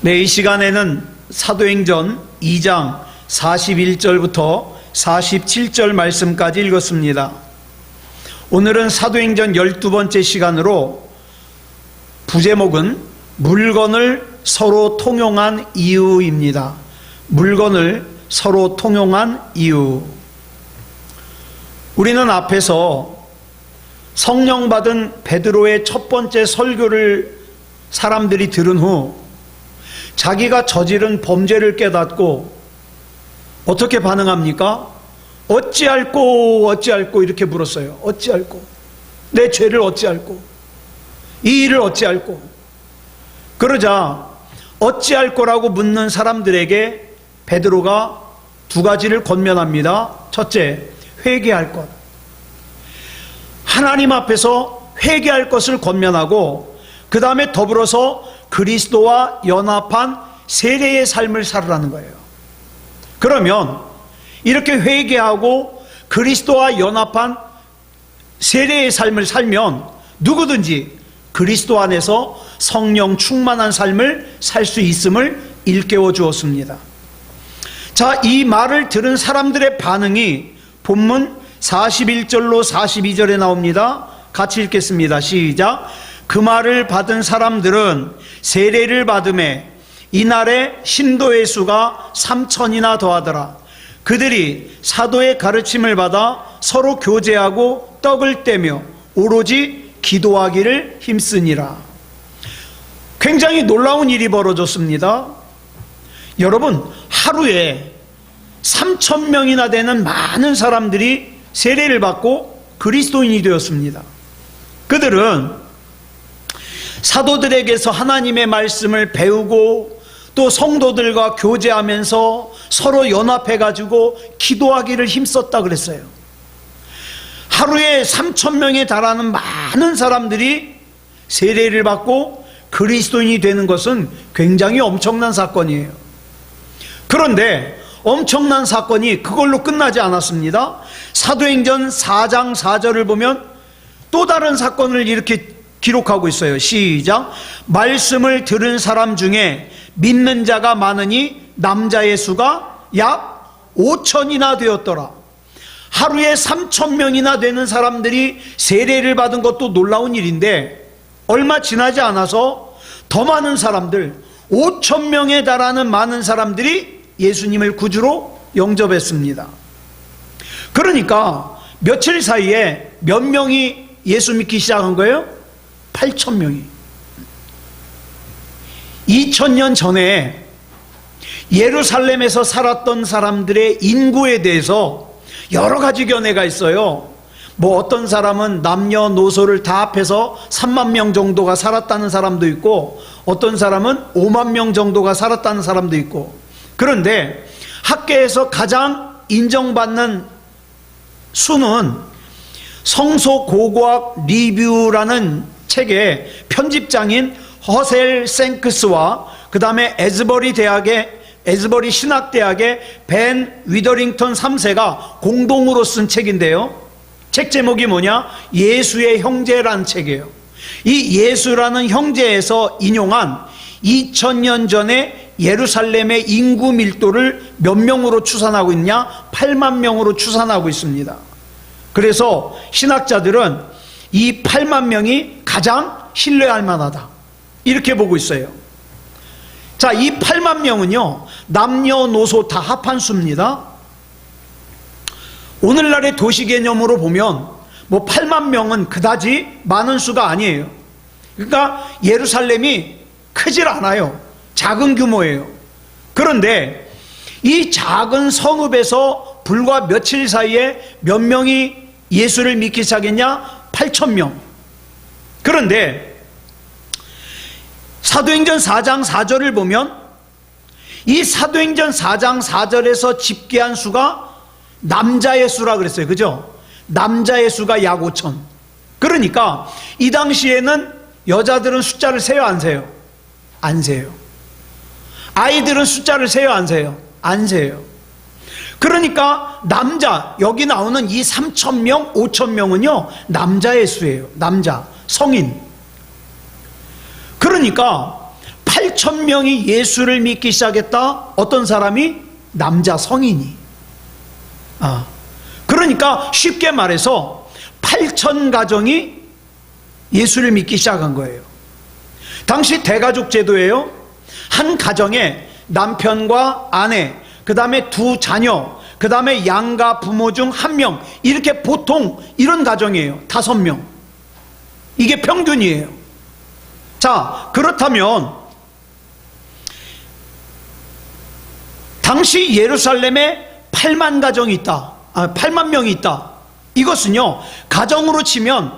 네, 이 시간에는 사도행전 2장 41절부터 47절 말씀까지 읽었습니다. 오늘은 사도행전 12번째 시간으로 부제목은 물건을 서로 통용한 이유입니다. 물건을 서로 통용한 이유. 우리는 앞에서 성령 받은 베드로의 첫 번째 설교를 사람들이 들은 후 자기가 저지른 범죄를 깨닫고 어떻게 반응합니까? 어찌할꼬 이렇게 물었어요. 어찌할꼬, 내 죄를 어찌할꼬, 이 일을 어찌할꼬. 그러자 어찌할꼬라고 묻는 사람들에게 베드로가 두 가지를 권면합니다. 첫째, 회개할 것. 하나님 앞에서 회개할 것을 권면하고, 그 다음에 더불어서 그리스도와 연합한 세례의 삶을 살으라는 거예요. 그러면 이렇게 회개하고 그리스도와 연합한 세례의 삶을 살면 누구든지 그리스도 안에서 성령 충만한 삶을 살 수 있음을 일깨워 주었습니다. 자, 이 말을 들은 사람들의 반응이 본문 41절로 42절에 나옵니다. 같이 읽겠습니다. 시작. 그 말을 받은 사람들은 세례를 받음에 이날에 신도의 수가 3,000이나 더하더라. 그들이 사도의 가르침을 받아 서로 교제하고 떡을 떼며 오로지 기도하기를 힘쓰니라. 굉장히 놀라운 일이 벌어졌습니다. 여러분, 하루에 3,000명이나 되는 많은 사람들이 세례를 받고 그리스도인이 되었습니다. 그들은 사도들에게서 하나님의 말씀을 배우고 또 성도들과 교제하면서 서로 연합해가지고 기도하기를 힘썼다 그랬어요. 하루에 3,000명에 달하는 많은 사람들이 세례를 받고 그리스도인이 되는 것은 굉장히 엄청난 사건이에요. 그런데 엄청난 사건이 그걸로 끝나지 않았습니다. 사도행전 4장 4절을 보면 또 다른 사건을 이렇게 기록하고 있어요. 시작. 말씀을 들은 사람 중에 믿는 자가 많으니 남자의 수가 약 5,000이나 되었더라. 하루에 3,000명이나 되는 사람들이 세례를 받은 것도 놀라운 일인데, 얼마 지나지 않아서 더 많은 사람들, 5,000명에 달하는 많은 사람들이 예수님을 구주로 영접했습니다. 그러니까 며칠 사이에 몇 명이 예수 믿기 시작한 거예요? 8,000명이. 2000년 전에 예루살렘에서 살았던 사람들의 인구에 대해서 여러 가지 견해가 있어요. 뭐 어떤 사람은 남녀노소를 다 합해서 3만 명 정도가 살았다는 사람도 있고, 어떤 사람은 5만 명 정도가 살았다는 사람도 있고. 그런데 학계에서 가장 인정받는 수는 성소고고학 리뷰라는 책의 편집장인 허셀 생크스와 그 다음에 에즈버리 신학대학의 벤 위더링턴 3세가 공동으로 쓴 책인데요, 책 제목이 뭐냐? 예수의 형제라는 책이에요. 이 예수라는 형제에서 인용한 2000년 전에 예루살렘의 인구 밀도를 몇 명으로 추산하고 있냐? 8만 명으로 추산하고 있습니다. 그래서 신학자들은 이 8만 명이 가장 신뢰할 만하다, 이렇게 보고 있어요. 자, 이 8만 명은요, 남녀노소 다 합한 수입니다. 오늘날의 도시 개념으로 보면 뭐 8만 명은 그다지 많은 수가 아니에요. 그러니까 예루살렘이 크질 않아요. 작은 규모예요. 그런데 이 작은 성읍에서 불과 며칠 사이에 몇 명이 예수를 믿기 시작했냐? 8,000명. 그런데 사도행전 4장 4절을 보면 이 사도행전 4장 4절에서 집계한 수가 남자의 수라 그랬어요. 그죠? 남자의 수가 약 5,000. 그러니까 이 당시에는 여자들은 숫자를 세요, 안 세요? 안 세요. 아이들은 숫자를 세요, 안 세요? 안 세요. 그러니까 남자, 여기 나오는 이 3,000명, 5,000명은요 남자의 수예요. 남자, 성인. 그러니까 8천 명이 예수를 믿기 시작했다. 어떤 사람이? 남자 성인이. 그러니까 쉽게 말해서 8천 가정이 예수를 믿기 시작한 거예요. 당시 대가족 제도예요. 한 가정에 남편과 아내, 그 다음에 두 자녀, 그 다음에 양가 부모 중 한 명, 이렇게 보통 이런 가정이에요. 5명. 이게 평균이에요. 자, 그렇다면 당시 예루살렘에 8만 가정이 있다. 8만 명이 있다. 이것은요, 가정으로 치면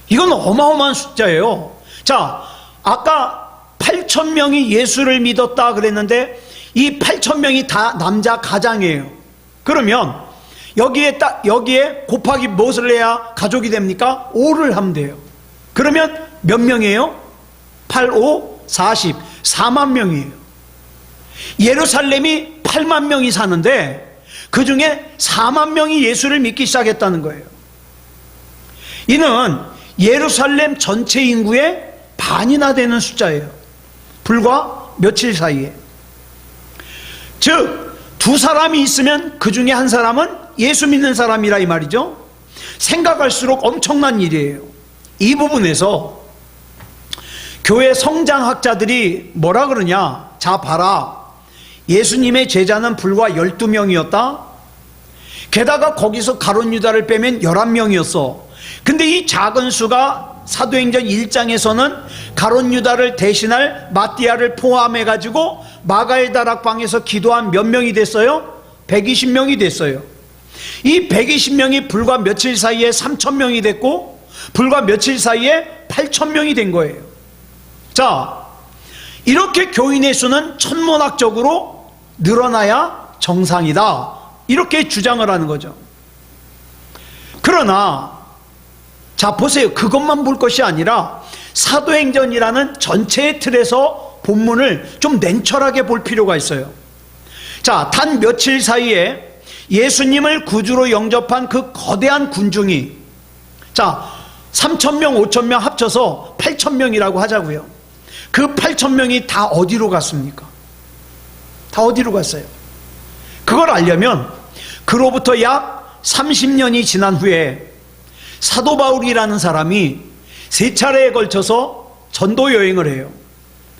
이건 어마어마한 숫자예요. 자, 아까 8천 명이 예수를 믿었다 그랬는데 이 8천 명이 다 남자 가장이에요. 그러면 여기에 곱하기 무엇을 해야 가족이 됩니까? 5를 하면 돼요. 그러면 몇 명이에요? 8, 5, 40, 4만 명이에요. 예루살렘이 8만 명이 사는데 그 중에 4만 명이 예수를 믿기 시작했다는 거예요. 이는 예루살렘 전체 인구의 반이나 되는 숫자예요. 불과 며칠 사이에. 즉, 두 사람이 있으면 그 중에 한 사람은 예수 믿는 사람이라 이 말이죠. 생각할수록 엄청난 일이에요. 이 부분에서 교회 성장학자들이 뭐라 그러냐? 자, 봐라. 예수님의 제자는 불과 12명이었다. 게다가 거기서 가룟 유다를 빼면 11명이었어. 근데 이 작은 수가 사도행전 1장에서는 가룟 유다를 대신할 마띠아를 포함해가지고 마가의 다락방에서 기도한 몇 명이 됐어요? 120명이 됐어요. 이 120명이 불과 며칠 사이에 3,000명이 됐고 불과 며칠 사이에 8,000명이 된 거예요. 자, 이렇게 교인의 수는 천문학적으로 늘어나야 정상이다, 이렇게 주장을 하는 거죠. 그러나 자, 보세요. 그것만 볼 것이 아니라 사도행전이라는 전체의 틀에서 본문을 좀 냉철하게 볼 필요가 있어요. 자, 단 며칠 사이에 예수님을 구주로 영접한 그 거대한 군중이, 자, 3,000명, 5,000명 합쳐서 8,000명이라고 하자고요. 그 8,000명이 다 어디로 갔습니까? 다 어디로 갔어요? 그걸 알려면 그로부터 약 30년이 지난 후에 사도 바울이라는 사람이 3차례에 걸쳐서 전도 여행을 해요.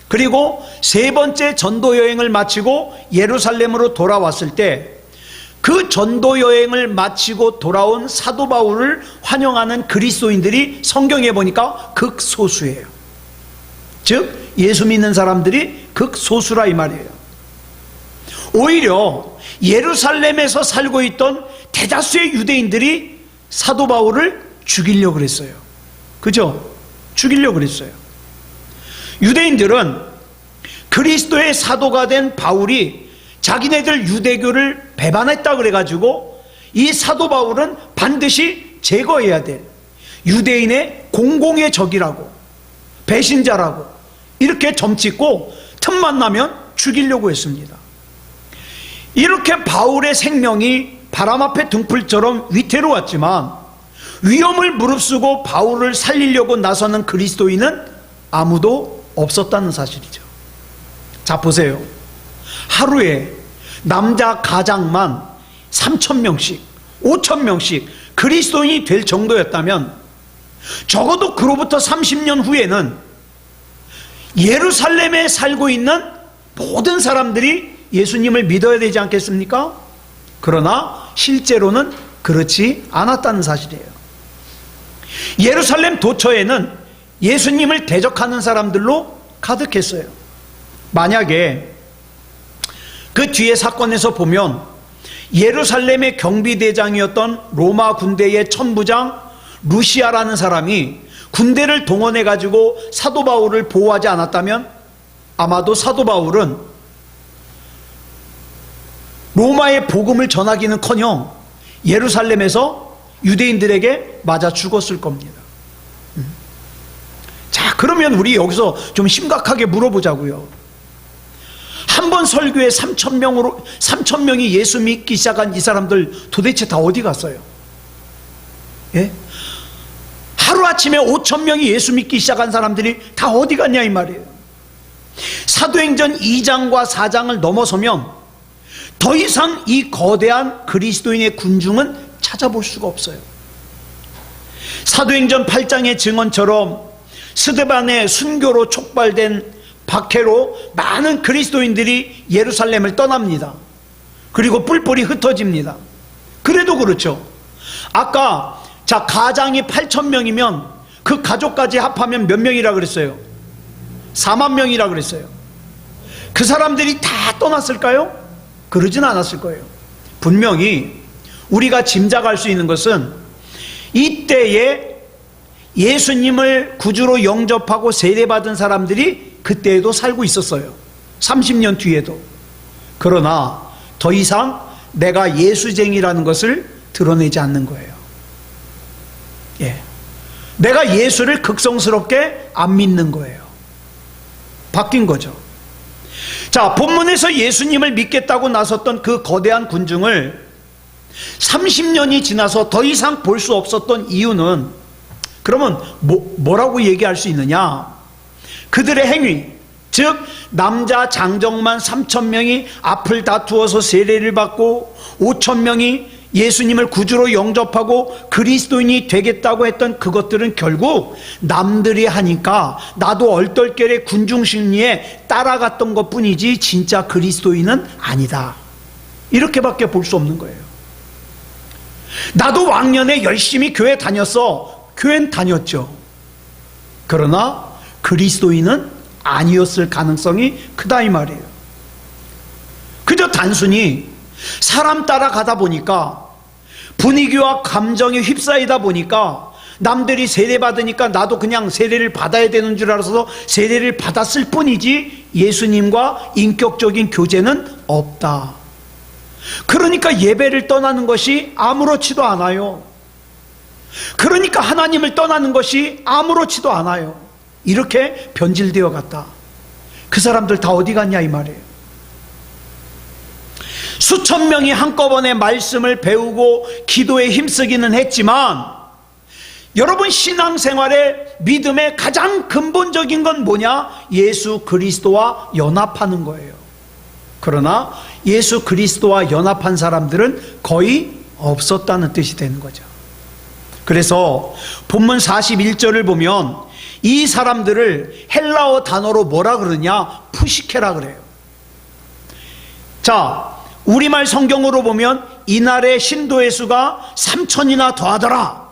그리고 3번째 전도 여행을 마치고 예루살렘으로 돌아왔을 때 그 전도 여행을 마치고 돌아온 사도 바울을 환영하는 그리스도인들이 성경에 보니까 극소수예요. 즉 예수 믿는 사람들이 극소수라 이 말이에요. 오히려 예루살렘에서 살고 있던 대다수의 유대인들이 사도 바울을 죽이려고 그랬어요. 그죠? 죽이려고 그랬어요. 유대인들은 그리스도의 사도가 된 바울이 자기네들 유대교를 배반했다 그래가지고 이 사도 바울은 반드시 제거해야 될 유대인의 공공의 적이라고, 배신자라고 이렇게 점찍고 틈만 나면 죽이려고 했습니다. 이렇게 바울의 생명이 바람 앞에 등불처럼 위태로웠지만 위험을 무릅쓰고 바울을 살리려고 나서는 그리스도인은 아무도 없었다는 사실이죠. 자, 보세요. 하루에 남자 가장만 3,000명씩, 5,000명씩 그리스도인이 될 정도였다면 적어도 그로부터 30년 후에는 예루살렘에 살고 있는 모든 사람들이 예수님을 믿어야 되지 않겠습니까? 그러나 실제로는 그렇지 않았다는 사실이에요. 예루살렘 도처에는 예수님을 대적하는 사람들로 가득했어요. 만약에 그 뒤에 사건에서 보면 예루살렘의 경비대장이었던 로마 군대의 천부장 루시아라는 사람이 군대를 동원해 가지고 사도 바울을 보호하지 않았다면 아마도 사도 바울은 로마의 복음을 전하기는커녕 예루살렘에서 유대인들에게 맞아 죽었을 겁니다. 자, 그러면 우리 여기서 좀 심각하게 물어보자고요. 한 번 설교에 3,000명이 예수 믿기 시작한 이 사람들 도대체 다 어디 갔어요? 예? 하루아침에 5,000명이 예수 믿기 시작한 사람들이 다 어디 갔냐 이 말이에요. 사도행전 2장과 4장을 넘어서면 더 이상 이 거대한 그리스도인의 군중은 찾아볼 수가 없어요. 사도행전 8장의 증언처럼 스데반의 순교로 촉발된 박해로 많은 그리스도인들이 예루살렘을 떠납니다. 그리고 뿔뿔이 흩어집니다. 그래도 그렇죠. 아까 가장이 8,000명이면 그 가족까지 합하면 몇 명이라 그랬어요? 4만 명이라 그랬어요. 그 사람들이 다 떠났을까요? 그러진 않았을 거예요. 분명히 우리가 짐작할 수 있는 것은 이때에 예수님을 구주로 영접하고 세례받은 사람들이 그때에도 살고 있었어요. 30년 뒤에도. 그러나 더 이상 내가 예수쟁이라는 것을 드러내지 않는 거예요. 내가 예수를 극성스럽게 안 믿는 거예요. 바뀐 거죠. 자, 본문에서 예수님을 믿겠다고 나섰던 그 거대한 군중을 30년이 지나서 더 이상 볼 수 없었던 이유는, 그러면 뭐라고 얘기할 수 있느냐? 그들의 행위, 즉 남자 장정만 3,000명이 앞을 다투어서 세례를 받고 5,000명이 예수님을 구주로 영접하고 그리스도인이 되겠다고 했던 그것들은 결국 남들이 하니까 나도 얼떨결에 군중 심리에 따라갔던 것뿐이지 진짜 그리스도인은 아니다. 이렇게밖에 볼 수 없는 거예요. 나도 왕년에 열심히 교회 다녔어. 교회는 다녔죠. 그러나 그리스도인은 아니었을 가능성이 크다 이 말이에요. 그저 단순히 사람 따라가다 보니까, 분위기와 감정에 휩싸이다 보니까, 남들이 세례받으니까 나도 그냥 세례를 받아야 되는 줄 알아서 세례를 받았을 뿐이지 예수님과 인격적인 교제는 없다. 그러니까 예배를 떠나는 것이 아무렇지도 않아요. 그러니까 하나님을 떠나는 것이 아무렇지도 않아요. 이렇게 변질되어 갔다. 그 사람들 다 어디 갔냐 이 말이에요. 수천 명이 한꺼번에 말씀을 배우고 기도에 힘쓰기는 했지만, 여러분 신앙생활의 믿음의 가장 근본적인 건 뭐냐? 예수 그리스도와 연합하는 거예요. 그러나 예수 그리스도와 연합한 사람들은 거의 없었다는 뜻이 되는 거죠. 그래서 본문 41절을 보면 이 사람들을 헬라어 단어로 뭐라 그러냐? 푸시케라 그래요. 자, 우리말 성경으로 보면 이날의 신도의 수가 3,000이나 더하더라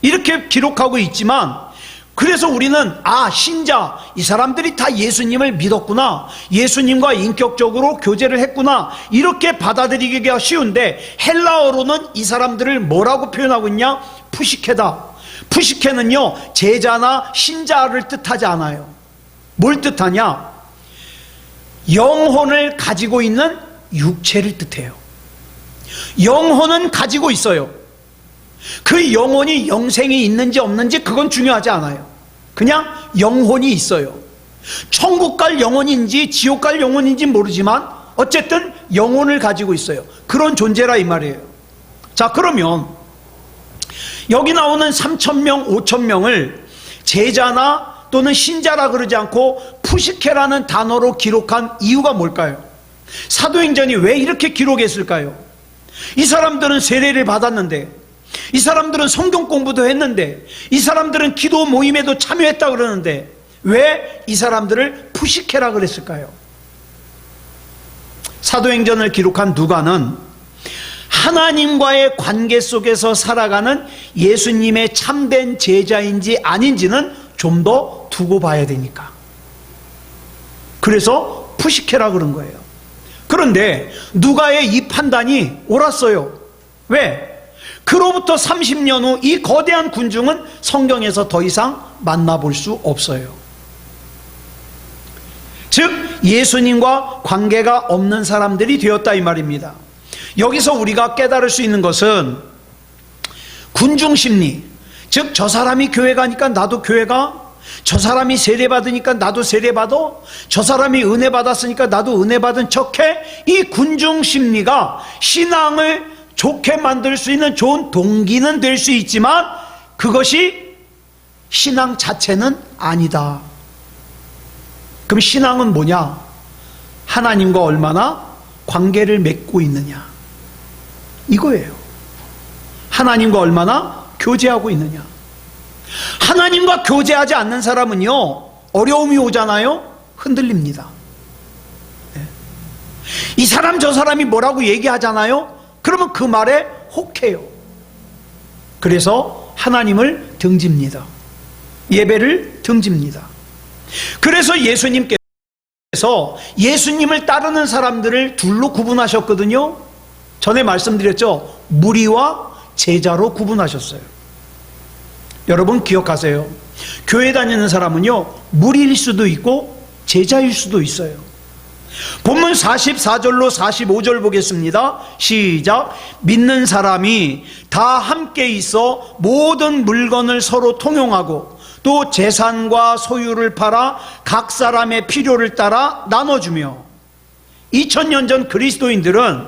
이렇게 기록하고 있지만, 그래서 우리는 신자, 이 사람들이 다 예수님을 믿었구나, 예수님과 인격적으로 교제를 했구나, 이렇게 받아들이기가 쉬운데, 헬라어로는 이 사람들을 뭐라고 표현하고 있냐? 푸시케다. 푸시케는요, 제자나 신자를 뜻하지 않아요. 뭘 뜻하냐? 영혼을 가지고 있는 육체를 뜻해요. 영혼은 가지고 있어요. 그 영혼이 영생이 있는지 없는지 그건 중요하지 않아요. 그냥 영혼이 있어요. 천국 갈 영혼인지 지옥 갈 영혼인지 모르지만 어쨌든 영혼을 가지고 있어요. 그런 존재라 이 말이에요. 자, 그러면 여기 나오는 3,000명, 5,000명을 제자나 또는 신자라 그러지 않고 푸시케라는 단어로 기록한 이유가 뭘까요? 사도행전이 왜 이렇게 기록했을까요? 이 사람들은 세례를 받았는데, 이 사람들은 성경 공부도 했는데, 이 사람들은 기도 모임에도 참여했다 그러는데 왜 이 사람들을 푸시케라 그랬을까요? 사도행전을 기록한 누가는 하나님과의 관계 속에서 살아가는 예수님의 참된 제자인지 아닌지는 좀 더 두고 봐야 되니까, 그래서 푸시케라 그런 거예요. 그런데 누가의 이 판단이 옳았어요. 왜? 그로부터 30년 후 이 거대한 군중은 성경에서 더 이상 만나볼 수 없어요. 즉 예수님과 관계가 없는 사람들이 되었다 이 말입니다. 여기서 우리가 깨달을 수 있는 것은 군중심리, 즉 저 사람이 교회 가니까 나도 교회 가, 저 사람이 세례 받으니까 나도 세례 받아, 저 사람이 은혜 받았으니까 나도 은혜 받은 척해, 이 군중심리가 신앙을 좋게 만들 수 있는 좋은 동기는 될 수 있지만 그것이 신앙 자체는 아니다. 그럼 신앙은 뭐냐? 하나님과 얼마나 관계를 맺고 있느냐, 이거예요. 하나님과 얼마나 교제하고 있느냐. 하나님과 교제하지 않는 사람은요, 어려움이 오잖아요, 흔들립니다. 이 사람 저 사람이 뭐라고 얘기하잖아요, 그러면 그 말에 혹해요. 그래서 하나님을 등집니다. 예배를 등집니다. 그래서 예수님께서 예수님을 따르는 사람들을 둘로 구분하셨거든요. 전에 말씀드렸죠. 무리와 제자로 구분하셨어요. 여러분 기억하세요. 교회 다니는 사람은요, 무리일 수도 있고 제자일 수도 있어요. 본문 44절로 45절 보겠습니다. 시작. 믿는 사람이 다 함께 있어 모든 물건을 서로 통용하고 또 재산과 소유를 팔아 각 사람의 필요를 따라 나눠주며. 2000년 전 그리스도인들은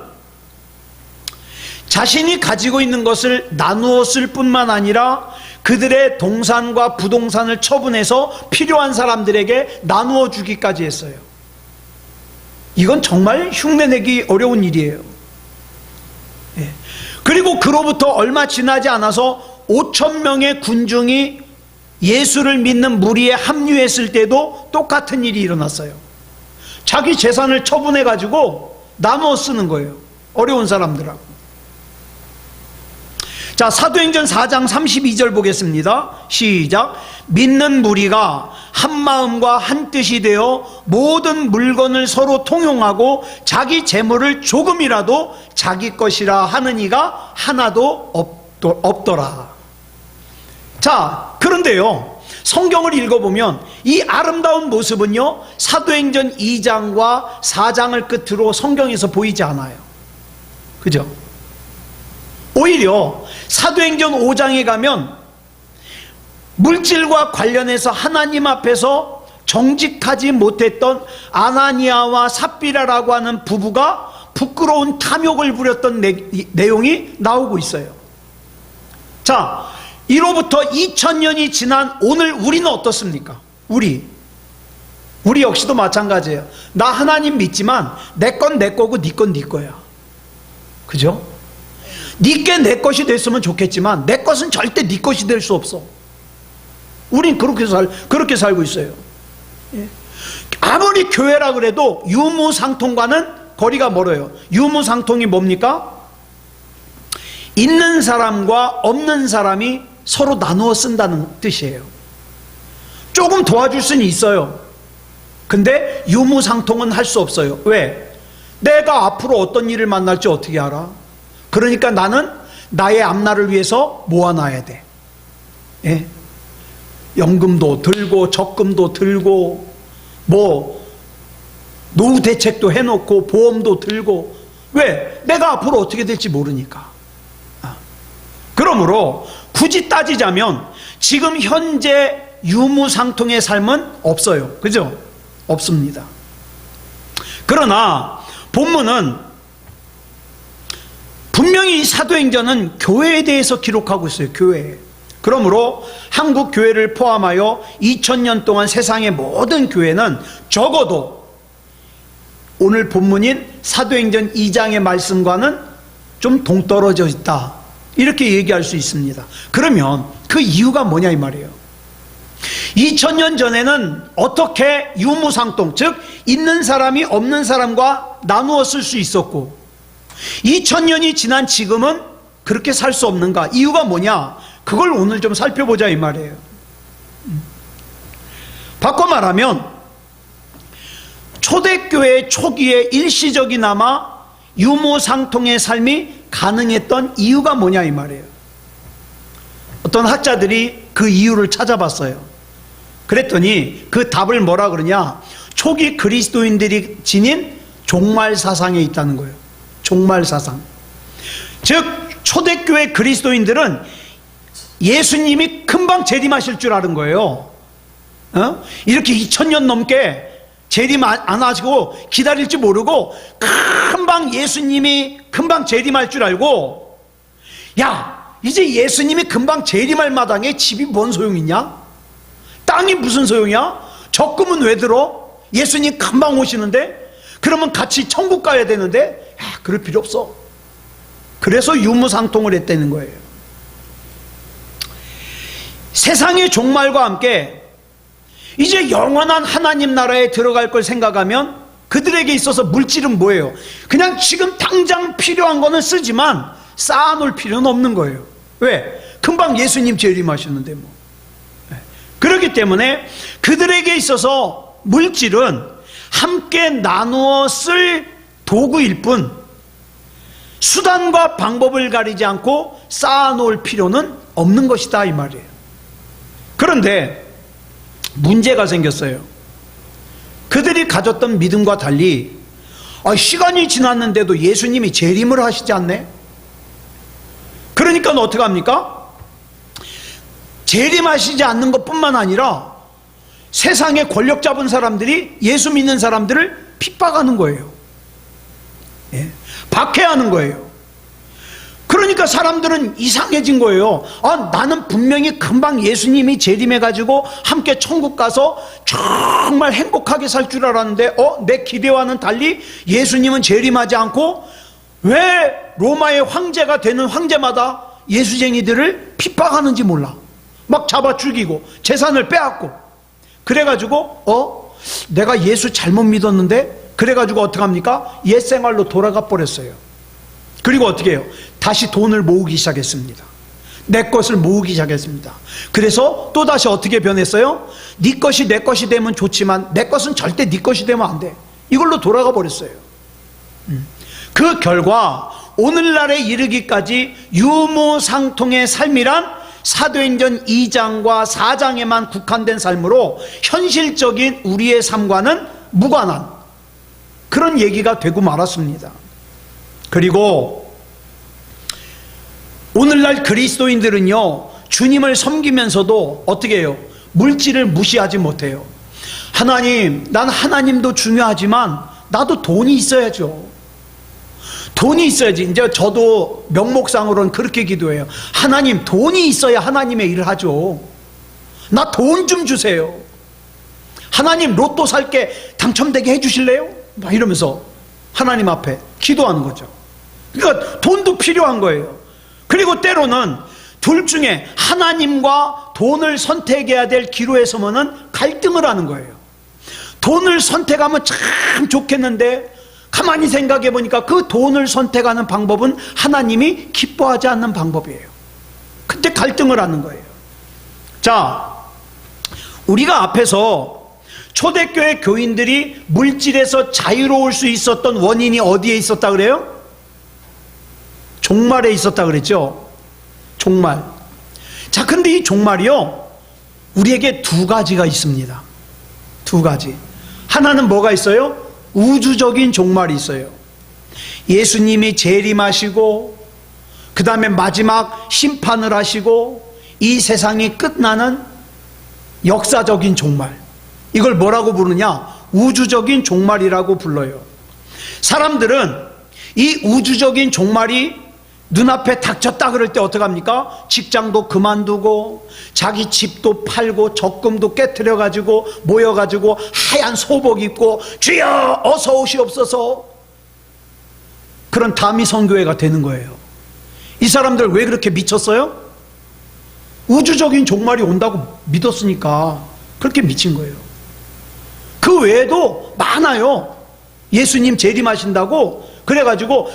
자신이 가지고 있는 것을 나누었을 뿐만 아니라 그들의 동산과 부동산을 처분해서 필요한 사람들에게 나누어 주기까지 했어요. 이건 정말 흉내내기 어려운 일이에요. 그리고 그로부터 얼마 지나지 않아서 5,000명의 군중이 예수를 믿는 무리에 합류했을 때도 똑같은 일이 일어났어요. 자기 재산을 처분해 가지고 나누어 쓰는 거예요, 어려운 사람들하고. 자, 사도행전 4장 32절 보겠습니다. 시작. 믿는 무리가 한 마음과 한 뜻이 되어 모든 물건을 서로 통용하고 자기 재물을 조금이라도 자기 것이라 하는 이가 하나도 없더라. 자, 그런데요, 성경을 읽어보면 이 아름다운 모습은요, 사도행전 2장과 4장을 끝으로 성경에서 보이지 않아요. 그죠? 오히려 사도행전 5장에 가면 물질과 관련해서 하나님 앞에서 정직하지 못했던 아나니아와 삽비라라고 하는 부부가 부끄러운 탐욕을 부렸던 내용이 나오고 있어요. 자, 이로부터 2000년이 지난 오늘 우리는 어떻습니까? 우리 역시도 마찬가지예요. 나 하나님 믿지만 내 건 내 거고 네 건 네 거야. 그죠? 네게 내 것이 됐으면 좋겠지만 내 것은 절대 네 것이 될 수 없어. 우린 그렇게 살고 있어요. 아무리 교회라 그래도 유무상통과는 거리가 멀어요. 유무상통이 뭡니까? 있는 사람과 없는 사람이 서로 나누어 쓴다는 뜻이에요. 조금 도와줄 수는 있어요. 근데 유무상통은 할 수 없어요. 왜? 내가 앞으로 어떤 일을 만날지 어떻게 알아? 그러니까 나는 나의 앞날을 위해서 모아놔야 돼. 예? 연금도 들고 적금도 들고 뭐 노후 대책도 해놓고 보험도 들고. 왜? 내가 앞으로 어떻게 될지 모르니까. 그러므로 굳이 따지자면 지금 현재 유무상통의 삶은 없어요. 그죠? 없습니다. 그러나 본문은 분명히 사도행전은 교회에 대해서 기록하고 있어요. 교회. 그러므로 한국 교회를 포함하여 2000년 동안 세상의 모든 교회는 적어도 오늘 본문인 사도행전 2장의 말씀과는 좀 동떨어져 있다, 이렇게 얘기할 수 있습니다. 그러면 그 이유가 뭐냐 이 말이에요. 2000년 전에는 어떻게 유무상통, 즉 있는 사람이 없는 사람과 나누어 쓸 수 있었고 2000년이 지난 지금은 그렇게 살 수 없는가? 이유가 뭐냐? 그걸 오늘 좀 살펴보자 이 말이에요. 바꿔 말하면 초대교회 초기에 일시적이나마 유무상통의 삶이 가능했던 이유가 뭐냐 이 말이에요. 어떤 학자들이 그 이유를 찾아봤어요. 그랬더니 그 답을 뭐라 그러냐? 초기 그리스도인들이 지닌 종말사상에 있다는 거예요. 종말사상. 즉 초대교회 그리스도인들은 예수님이 금방 재림하실 줄 아는 거예요. 이렇게 2000년 넘게 재림 안 하시고 기다릴 줄 모르고 금방 예수님이 금방 재림할 줄 알고, 야 이제 예수님이 금방 재림할 마당에 집이 뭔 소용이냐? 땅이 무슨 소용이야? 적금은 왜 들어? 예수님 금방 오시는데, 그러면 같이 천국 가야 되는데, 그럴 필요 없어. 그래서 유무상통을 했다는 거예요. 세상의 종말과 함께 이제 영원한 하나님 나라에 들어갈 걸 생각하면 그들에게 있어서 물질은 뭐예요? 그냥 지금 당장 필요한 거는 쓰지만 쌓아놓을 필요는 없는 거예요. 왜? 금방 예수님 재림하시는데 뭐. 그렇기 때문에 그들에게 있어서 물질은 함께 나누어 쓸 도구일 뿐 수단과 방법을 가리지 않고 쌓아놓을 필요는 없는 것이다, 이 말이에요. 그런데 문제가 생겼어요. 그들이 가졌던 믿음과 달리 시간이 지났는데도 예수님이 재림을 하시지 않네? 그러니까 어떻게 합니까? 재림하시지 않는 것뿐만 아니라 세상에 권력 잡은 사람들이 예수 믿는 사람들을 핍박하는 거예요. 박해하는 거예요. 그러니까 사람들은 이상해진 거예요. 나는 분명히 금방 예수님이 재림해가지고 함께 천국 가서 정말 행복하게 살 줄 알았는데 내 기대와는 달리 예수님은 재림하지 않고 왜 로마의 황제가 되는 황제마다 예수쟁이들을 핍박하는지 몰라. 막 잡아 죽이고 재산을 빼앗고. 그래가지고 내가 예수 잘못 믿었는데, 그래가지고 어떡합니까? 옛생활로 돌아가 버렸어요. 그리고 어떻게 해요? 다시 돈을 모으기 시작했습니다. 내 것을 모으기 시작했습니다. 그래서 또다시 어떻게 변했어요? 네 것이 내 것이 되면 좋지만 내 것은 절대 네 것이 되면 안 돼. 이걸로 돌아가 버렸어요. 그 결과 오늘날에 이르기까지 유무상통의 삶이란 사도행전 2장과 4장에만 국한된 삶으로 현실적인 우리의 삶과는 무관한 그런 얘기가 되고 말았습니다. 그리고 오늘날 그리스도인들은요, 주님을 섬기면서도 어떻게 해요? 물질을 무시하지 못해요. 하나님, 난 하나님도 중요하지만 나도 돈이 있어야죠. 돈이 있어야지. 이제 저도 명목상으로는 그렇게 기도해요. 하나님, 돈이 있어야 하나님의 일을 하죠. 나 돈 좀 주세요. 하나님, 로또 살게 당첨되게 해주실래요? 막 이러면서 하나님 앞에 기도하는 거죠. 그러니까 돈도 필요한 거예요. 그리고 때로는 둘 중에 하나님과 돈을 선택해야 될 기로에 서면은 갈등을 하는 거예요. 돈을 선택하면 참 좋겠는데 가만히 생각해 보니까 그 돈을 선택하는 방법은 하나님이 기뻐하지 않는 방법이에요. 그때 갈등을 하는 거예요. 자, 우리가 앞에서 초대교회 교인들이 물질에서 자유로울 수 있었던 원인이 어디에 있었다 그래요? 종말에 있었다 그랬죠? 종말. 자, 근데 이 종말이요, 우리에게 두 가지가 있습니다. 두 가지. 하나는 뭐가 있어요? 우주적인 종말이 있어요. 예수님이 재림하시고 그 다음에 마지막 심판을 하시고 이 세상이 끝나는 역사적인 종말. 이걸 뭐라고 부르냐? 우주적인 종말이라고 불러요. 사람들은 이 우주적인 종말이 눈앞에 닥쳤다 그럴 때 어떡합니까? 직장도 그만두고 자기 집도 팔고 적금도 깨트려가지고 모여가지고 하얀 소복 입고 주여 어서 오시옵소서, 그런 다미 선교회가 되는 거예요. 이 사람들 왜 그렇게 미쳤어요? 우주적인 종말이 온다고 믿었으니까 그렇게 미친 거예요. 그 외에도 많아요. 예수님 재림하신다고 그래가지고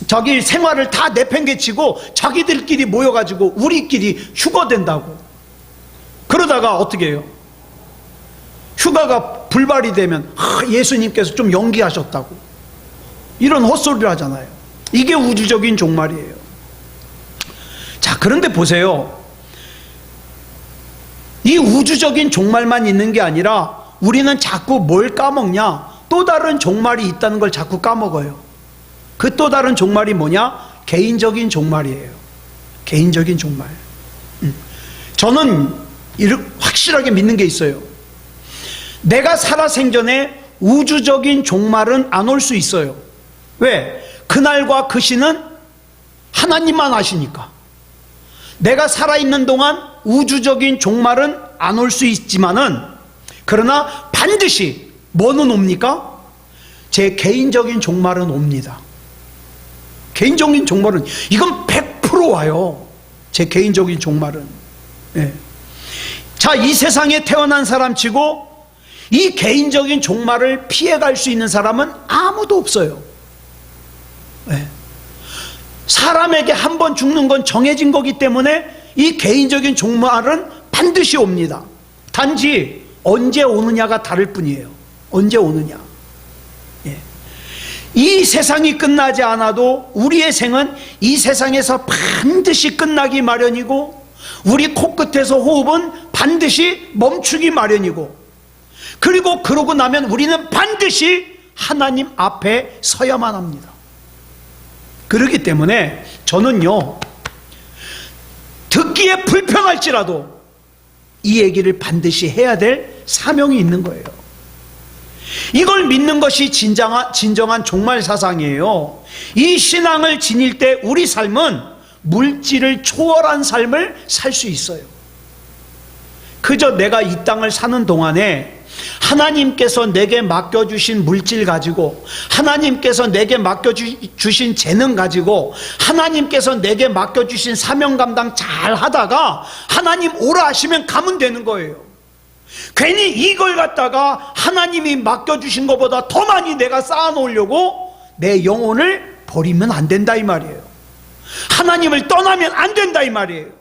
자기 생활을 다 내팽개치고 자기들끼리 모여가지고 우리끼리 휴거된다고. 그러다가 어떻게 해요? 휴가가 불발이 되면 예수님께서 좀 연기하셨다고 이런 헛소리를 하잖아요. 이게 우주적인 종말이에요. 자, 그런데 보세요. 이 우주적인 종말만 있는 게 아니라 우리는 자꾸 뭘 까먹냐? 또 다른 종말이 있다는 걸 자꾸 까먹어요. 그 또 다른 종말이 뭐냐? 개인적인 종말이에요. 개인적인 종말. 저는 확실하게 믿는 게 있어요. 내가 살아생전에 우주적인 종말은 안 올 수 있어요. 왜? 그날과 그 시는 하나님만 아시니까. 내가 살아있는 동안 우주적인 종말은 안 올 수 있지만은, 그러나 반드시 뭐는 옵니까? 제 개인적인 종말은 옵니다. 개인적인 종말은 이건 100% 와요. 제 개인적인 종말은. 예. 자, 이 세상에 태어난 사람 치고 이 개인적인 종말을 피해갈 수 있는 사람은 아무도 없어요. 예. 사람에게 한 번 죽는 건 정해진 거기 때문에 이 개인적인 종말은 반드시 옵니다. 단지 언제 오느냐가 다를 뿐이에요. 언제 오느냐. 예. 이 세상이 끝나지 않아도 우리의 생은 이 세상에서 반드시 끝나기 마련이고, 우리 코끝에서 호흡은 반드시 멈추기 마련이고, 그리고 그러고 나면 우리는 반드시 하나님 앞에 서야만 합니다. 그렇기 때문에 저는요, 듣기에 불편할지라도 이 얘기를 반드시 해야 될 사명이 있는 거예요. 이걸 믿는 것이 진정한 종말 사상이에요. 이 신앙을 지닐 때 우리 삶은 물질을 초월한 삶을 살 수 있어요. 그저 내가 이 땅을 사는 동안에 하나님께서 내게 맡겨주신 물질 가지고, 하나님께서 내게 맡겨주신 재능 가지고, 하나님께서 내게 맡겨주신 사명 감당 잘 하다가 하나님 오라 하시면 가면 되는 거예요. 괜히 이걸 갖다가 하나님이 맡겨주신 것보다 더 많이 내가 쌓아놓으려고 내 영혼을 버리면 안 된다 이 말이에요. 하나님을 떠나면 안 된다 이 말이에요.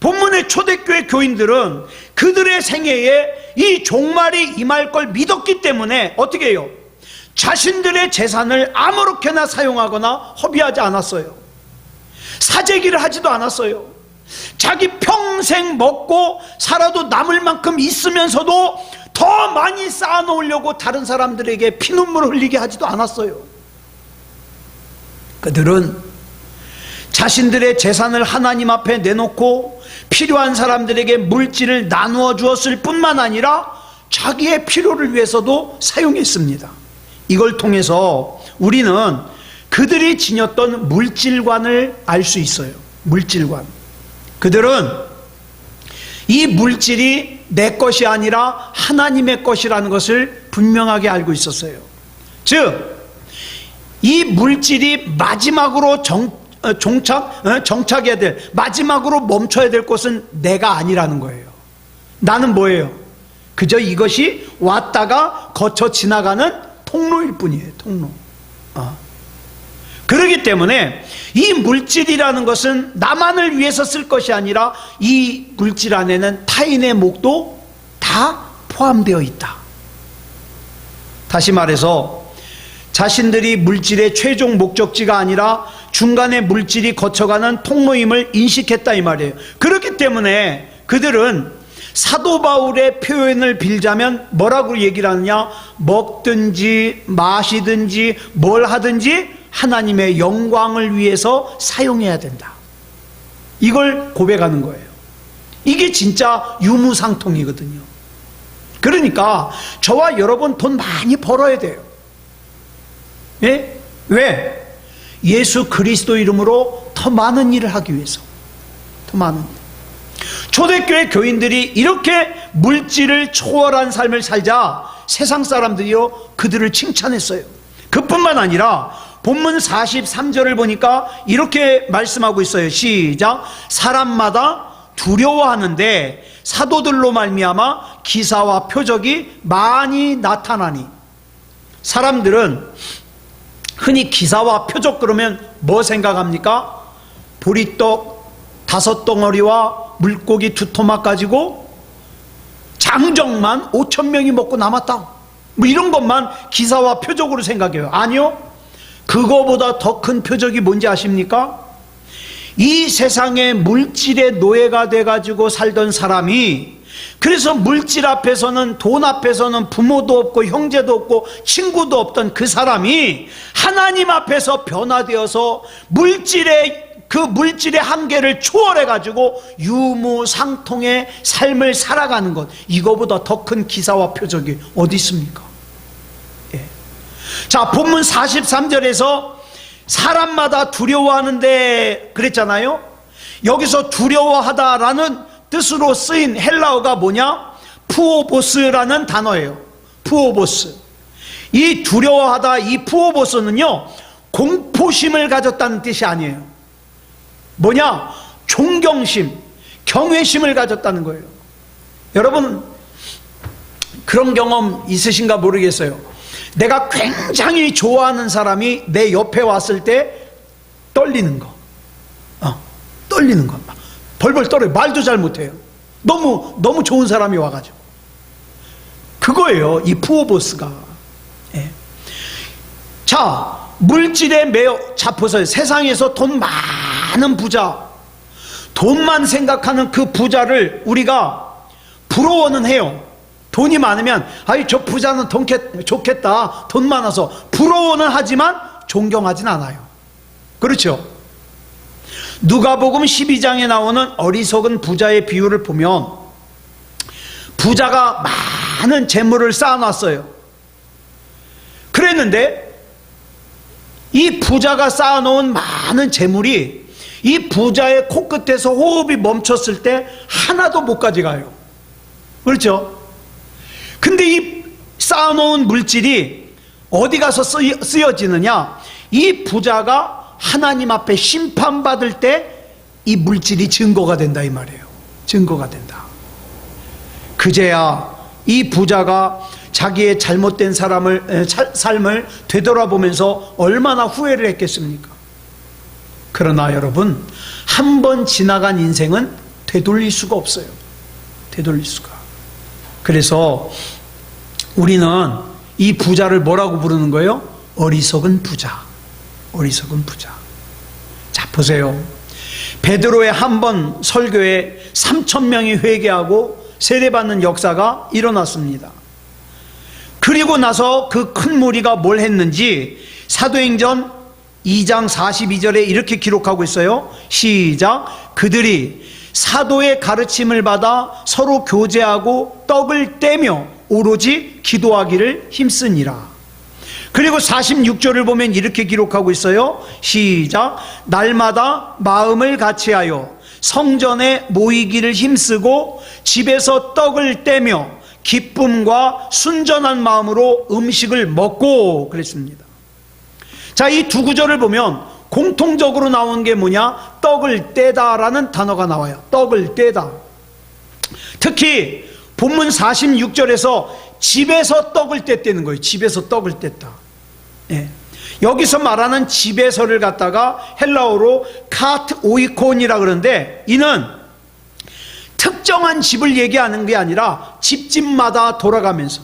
본문의 초대교회 교인들은 그들의 생애에 이 종말이 임할 걸 믿었기 때문에 어떻게 해요? 자신들의 재산을 아무렇게나 사용하거나 허비하지 않았어요. 사재기를 하지도 않았어요. 자기 평생 먹고 살아도 남을 만큼 있으면서도 더 많이 쌓아놓으려고 다른 사람들에게 피눈물을 흘리게 하지도 않았어요. 그들은 자신들의 재산을 하나님 앞에 내놓고 필요한 사람들에게 물질을 나누어 주었을 뿐만 아니라 자기의 필요를 위해서도 사용했습니다. 이걸 통해서 우리는 그들이 지녔던 물질관을 알 수 있어요. 물질관. 그들은 이 물질이 내 것이 아니라 하나님의 것이라는 것을 분명하게 알고 있었어요. 즉, 이 물질이 마지막으로 정착해야 될, 마지막으로 멈춰야 될 것은 내가 아니라는 거예요. 나는 뭐예요? 그저 이것이 왔다가 거쳐 지나가는 통로일 뿐이에요. 통로. 그렇기 때문에 이 물질이라는 것은 나만을 위해서 쓸 것이 아니라 이 물질 안에는 타인의 목도 다 포함되어 있다. 다시 말해서 자신들이 물질의 최종 목적지가 아니라 중간에 물질이 거쳐가는 통로임을 인식했다 이 말이에요. 그렇기 때문에 그들은 사도 바울의 표현을 빌자면 뭐라고 얘기를 하느냐? 먹든지 마시든지 뭘 하든지 하나님의 영광을 위해서 사용해야 된다. 이걸 고백하는 거예요. 이게 진짜 유무상통이거든요. 그러니까 저와 여러분 돈 많이 벌어야 돼요. 예? 왜? 예수 그리스도 이름으로 더 많은 일을 하기 위해서. 더 많은 일. 초대교회 교인들이 이렇게 물질을 초월한 삶을 살자 세상 사람들이요 그들을 칭찬했어요. 그뿐만 아니라 본문 43절을 보니까 이렇게 말씀하고 있어요. 시작. 사람마다 두려워하는데 사도들로 말미암아 기사와 표적이 많이 나타나니. 사람들은 흔히 기사와 표적 그러면 뭐 생각합니까? 보리떡 5덩어리와 물고기 2토막 가지고 장정만 5,000명이 먹고 남았다, 뭐 이런 것만 기사와 표적으로 생각해요. 아니요, 그거보다 더 큰 표적이 뭔지 아십니까? 이 세상에 물질의 노예가 돼가지고 살던 사람이, 그래서 물질 앞에서는, 돈 앞에서는 부모도 없고 형제도 없고 친구도 없던 그 사람이 하나님 앞에서 변화되어서 그 물질의 한계를 초월해가지고 유무상통의 삶을 살아가는 것, 이거보다 더 큰 기사와 표적이 어디 있습니까? 예. 자, 본문 43절에서 사람마다 두려워하는데 그랬잖아요. 여기서 두려워하다라는 뜻으로 쓰인 헬라어가 뭐냐? 푸오보스라는 단어예요. 푸오보스. 이 두려워하다, 이 푸오보스는요, 공포심을 가졌다는 뜻이 아니에요. 뭐냐? 존경심, 경외심을 가졌다는 거예요. 여러분, 그런 경험 있으신가 모르겠어요. 내가 굉장히 좋아하는 사람이 내 옆에 왔을 때 떨리는 거. 떨리는 거. 벌벌 떨어요. 말도 잘 못해요. 너무 좋은 사람이 와가지고. 그거예요, 이 푸오보스가. 예. 자, 물질에 매여, 자, 보세요. 세상에서 돈 많은 부자, 돈만 생각하는 그 부자를 우리가 부러워는 해요. 돈이 많으면, 아이, 저 부자는 좋겠다. 돈 많아서. 부러워는 하지만 존경하진 않아요. 그렇죠? 누가복음 12장에 나오는 어리석은 부자의 비유를 보면, 부자가 많은 재물을 쌓아놨어요. 그랬는데 이 부자가 쌓아놓은 많은 재물이 이 부자의 코끝에서 호흡이 멈췄을 때 하나도 못 가져가요. 그렇죠? 근데 이 쌓아놓은 물질이 어디 가서 쓰여지느냐? 이 부자가 하나님 앞에 심판받을 때 이 물질이 증거가 된다, 이 말이에요. 증거가 된다. 그제야 이 부자가 자기의 잘못된 삶을 되돌아보면서 얼마나 후회를 했겠습니까? 그러나 여러분, 한 번 지나간 인생은 되돌릴 수가 없어요. 되돌릴 수가. 그래서 우리는 이 부자를 뭐라고 부르는 거예요? 어리석은 부자. 어리석은 부자. 자, 보세요. 베드로의 한 번 설교에 3,000명이 회개하고 세례받는 역사가 일어났습니다. 그리고 나서 그 큰 무리가 뭘 했는지 사도행전 2장 42절에 이렇게 기록하고 있어요. 시작. 그들이 사도의 가르침을 받아 서로 교제하고 떡을 떼며 오로지 기도하기를 힘쓰니라. 그리고 46절을 보면 이렇게 기록하고 있어요. 시작. 날마다 마음을 같이하여 성전에 모이기를 힘쓰고 집에서 떡을 떼며 기쁨과 순전한 마음으로 음식을 먹고 그랬습니다. 자, 이 두 구절을 보면 공통적으로 나온 게 뭐냐? 떡을 떼다라는 단어가 나와요. 떡을 떼다. 특히 본문 46절에서 집에서 떡을 뗐다는 거예요. 집에서 떡을 뗐다. 예. 여기서 말하는 집에서를 갖다가 헬라어로 카트 오이콘이라 그러는데, 이는 특정한 집을 얘기하는 게 아니라 집집마다 돌아가면서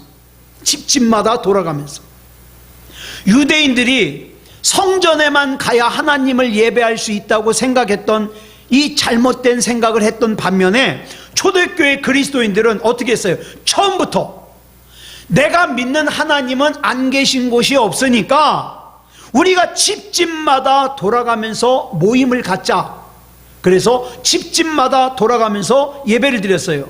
유대인들이 성전에만 가야 하나님을 예배할 수 있다고 생각했던 이 잘못된 생각을 했던 반면에 초대교회 그리스도인들은 어떻게 했어요? 처음부터 내가 믿는 하나님은 안 계신 곳이 없으니까 우리가 집집마다 돌아가면서 모임을 갖자. 그래서 집집마다 돌아가면서 예배를 드렸어요.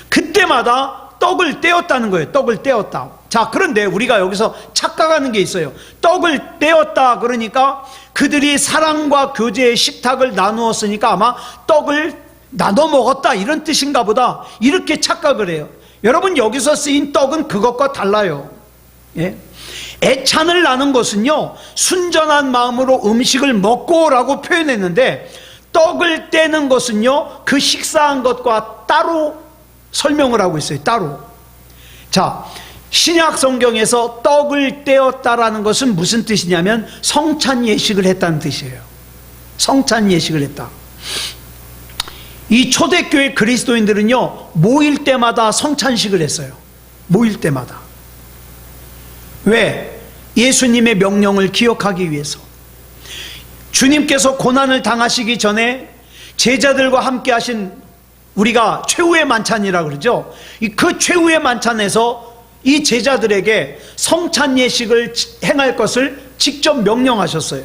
그때마다 떡을 떼었다는 거예요. 떡을 떼었다. 자, 그런데 우리가 여기서 착각하는 게 있어요. 떡을 떼었다 그러니까 그들이 사랑과 교제의 식탁을 나누었으니까 아마 떡을 나눠 먹었다 이런 뜻인가 보다, 이렇게 착각을 해요. 여러분, 여기서 쓰인 떡은 그것과 달라요. 예? 애찬을 나눈 것은요, 순전한 마음으로 음식을 먹고라고 표현했는데, 떡을 떼는 것은요, 그 식사한 것과 따로 설명을 하고 있어요. 따로. 자, 신약 성경에서 떡을 떼었다라는 것은 무슨 뜻이냐면 성찬 예식을 했다는 뜻이에요. 성찬 예식을 했다. 이 초대교회 그리스도인들은요, 모일 때마다 성찬식을 했어요. 모일 때마다. 왜? 예수님의 명령을 기억하기 위해서. 주님께서 고난을 당하시기 전에 제자들과 함께 하신 우리가 최후의 만찬이라 그러죠. 그 최후의 만찬에서 이 제자들에게 성찬 예식을 행할 것을 직접 명령하셨어요.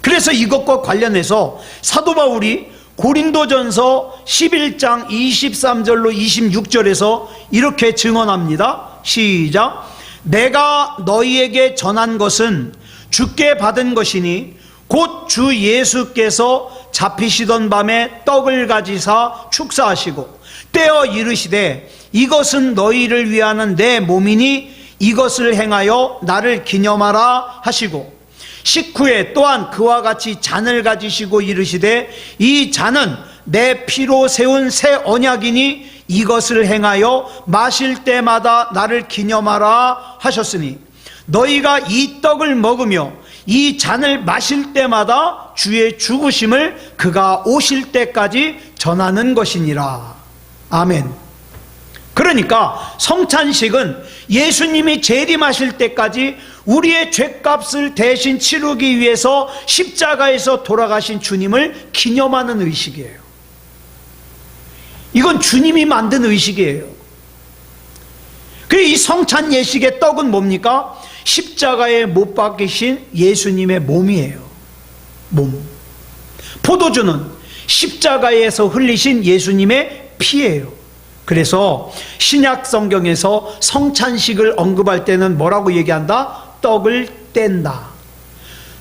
그래서 이것과 관련해서 사도 바울이 고린도전서 11장 23절로 26절에서 이렇게 증언합니다. 시작. 내가 너희에게 전한 것은 주께 받은 것이니 곧 주 예수께서 잡히시던 밤에 떡을 가지사 축사하시고 떼어 이르시되 이것은 너희를 위하는 내 몸이니 이것을 행하여 나를 기념하라 하시고, 식후에 또한 그와 같이 잔을 가지시고 이르시되 이 잔은 내 피로 세운 새 언약이니 이것을 행하여 마실 때마다 나를 기념하라 하셨으니 너희가 이 떡을 먹으며 이 잔을 마실 때마다 주의 죽으심을 그가 오실 때까지 전하는 것이니라. 아멘. 그러니까 성찬식은 예수님이 재림하실 때까지 우리의 죄값을 대신 치르기 위해서 십자가에서 돌아가신 주님을 기념하는 의식이에요. 이건 주님이 만든 의식이에요. 이 성찬 예식의 떡은 뭡니까? 십자가에 못 박히신 예수님의 몸이에요. 몸. 포도주는 십자가에서 흘리신 예수님의 피예요. 그래서 신약 성경에서 성찬식을 언급할 때는 뭐라고 얘기한다? 떡을 뗀다.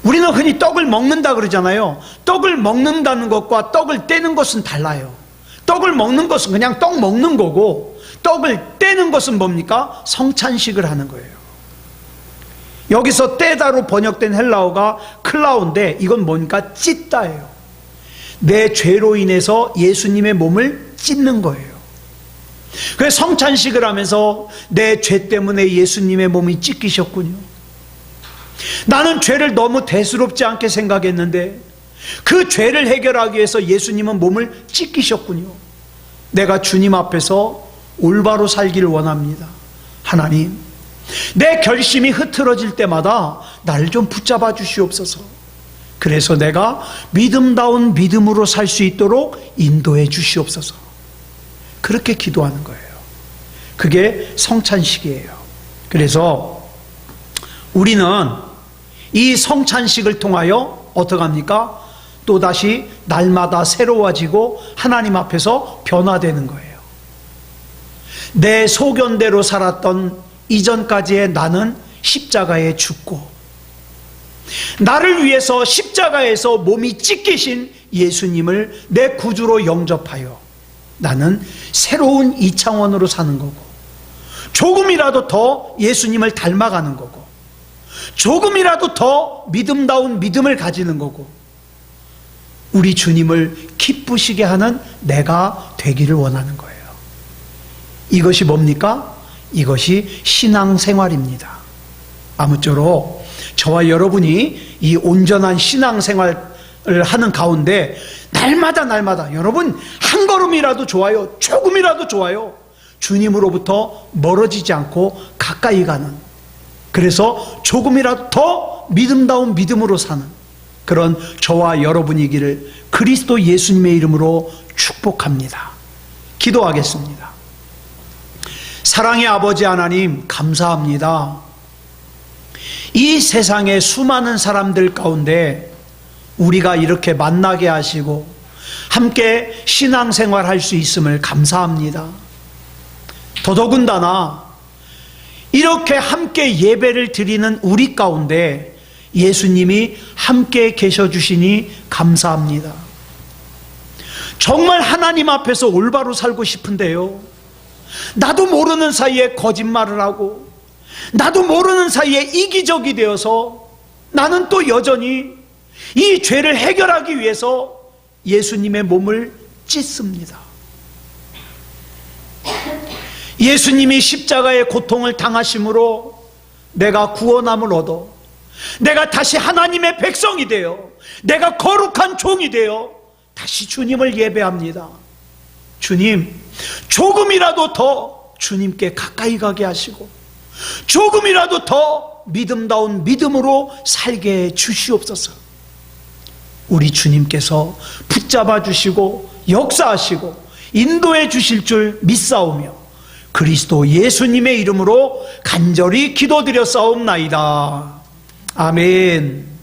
우리는 흔히 떡을 먹는다 그러잖아요. 떡을 먹는다는 것과 떡을 떼는 것은 달라요. 떡을 먹는 것은 그냥 떡 먹는 거고, 떡을 떼는 것은 뭡니까? 성찬식을 하는 거예요. 여기서 떼다로 번역된 헬라어가 클라오인데 이건 뭔가 찢다예요. 내 죄로 인해서 예수님의 몸을 찢는 거예요. 그래서 성찬식을 하면서 내 죄 때문에 예수님의 몸이 찢기셨군요. 나는 죄를 너무 대수롭지 않게 생각했는데 그 죄를 해결하기 위해서 예수님은 몸을 찢기셨군요. 내가 주님 앞에서 올바로 살기를 원합니다. 하나님, 내 결심이 흐트러질 때마다 나를 좀 붙잡아 주시옵소서. 그래서 내가 믿음다운 믿음으로 살 수 있도록 인도해 주시옵소서. 그렇게 기도하는 거예요. 그게 성찬식이에요. 그래서 우리는 이 성찬식을 통하여 어떻게 합니까? 또다시 날마다 새로워지고 하나님 앞에서 변화되는 거예요. 내 소견대로 살았던 이전까지의 나는 십자가에 죽고, 나를 위해서 십자가에서 몸이 찢기신 예수님을 내 구주로 영접하여 나는 새로운 이창원으로 사는 거고, 조금이라도 더 예수님을 닮아가는 거고, 조금이라도 더 믿음다운 믿음을 가지는 거고, 우리 주님을 기쁘시게 하는 내가 되기를 원하는 거예요. 이것이 뭡니까? 이것이 신앙생활입니다. 아무쪼록 저와 여러분이 이 온전한 신앙생활을 하는 가운데 날마다 여러분 한 걸음이라도 좋아요, 조금이라도 좋아요, 주님으로부터 멀어지지 않고 가까이 가는, 그래서 조금이라도 더 믿음다운 믿음으로 사는 그런 저와 여러분이기를 그리스도 예수님의 이름으로 축복합니다. 기도하겠습니다. 사랑의 아버지 하나님, 감사합니다. 이 세상의 수많은 사람들 가운데 우리가 이렇게 만나게 하시고 함께 신앙생활 할 수 있음을 감사합니다. 더더군다나 이렇게 함께 예배를 드리는 우리 가운데 예수님이 함께 계셔 주시니 감사합니다. 정말 하나님 앞에서 올바로 살고 싶은데요, 나도 모르는 사이에 거짓말을 하고 나도 모르는 사이에 이기적이 되어서 나는 또 여전히 이 죄를 해결하기 위해서 예수님의 몸을 찢습니다. 예수님이 십자가의 고통을 당하심으로 내가 구원함을 얻어 내가 다시 하나님의 백성이 되어 내가 거룩한 종이 되어 다시 주님을 예배합니다. 주님, 조금이라도 더 주님께 가까이 가게 하시고 조금이라도 더 믿음다운 믿음으로 살게 해 주시옵소서. 우리 주님께서 붙잡아 주시고 역사하시고 인도해 주실 줄 믿사오며 그리스도 예수님의 이름으로 간절히 기도드려 싸움나이다. 아멘.